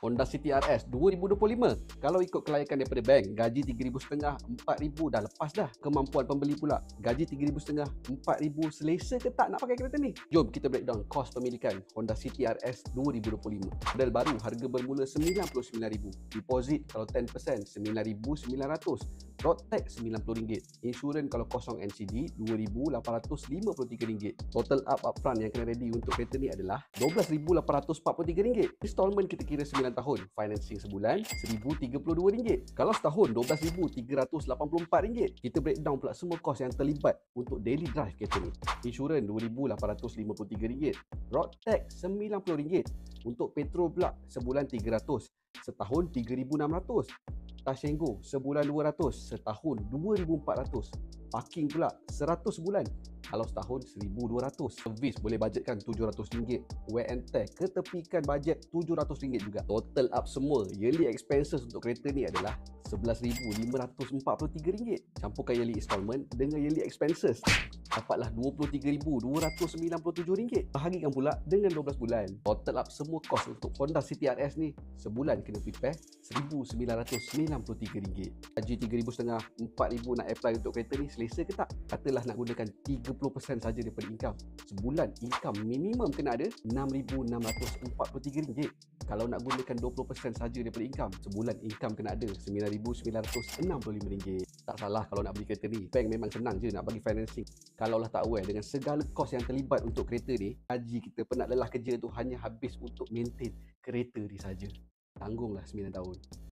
Honda City RS 2025. Kalau ikut kelayakan daripada bank, gaji 3,500, 4,000 dah lepas dah. Kemampuan pembeli pula, gaji 3,500, 4,000 selesa ke tak nak pakai kereta ni? Jom kita breakdown kos pemilikan Honda City RS 2025. Model baru harga bermula RM99,000. Deposit kalau 10% RM9,900. Road tax RM90. Insurans kalau kosong NCD RM2,853. Total upfront yang kena ready untuk kereta ni adalah RM12,843. Installment kita kira 9 tahun. Financing sebulan RM1,032. Kalau setahun RM12,384. Kita breakdown pula semua kos yang terlibat untuk daily drive kereta ni. Insurans RM2,853. Road tax RM90. Untuk petrol pula sebulan RM300. Setahun RM3,600. Tashengo sebulan RM200, setahun RM2,400. Parking pula RM100 sebulan. Kalau setahun RM1,200. Servis boleh budgetkan RM700. Wear and tear ketepikan bajet RM700 juga. Total up semua yearly expenses untuk kereta ni adalah RM11,543. Campurkan yearly installment dengan yearly expenses, dapatlah RM23,297. Bahagikan pula dengan 12 bulan. Total up semua kos untuk Honda City RS ni sebulan kena prepare RM1,993. Gaji RM3,500, RM4,000 nak apply untuk kereta ni selesa ke tak? Katalah nak gunakan 30% saja daripada income. Sebulan income minimum kena ada RM6,643. Kalau nak gunakan 20% saja daripada income, sebulan income kena ada RM9,965. Tak salah kalau nak beli kereta ni. Bank memang senang je nak bagi financing. Kalaulah tak aware dengan segala kos yang terlibat untuk kereta ni, gaji kita penat lelah kerja tu hanya habis untuk maintain kereta ni saja. Tanggunglah 9 tahun.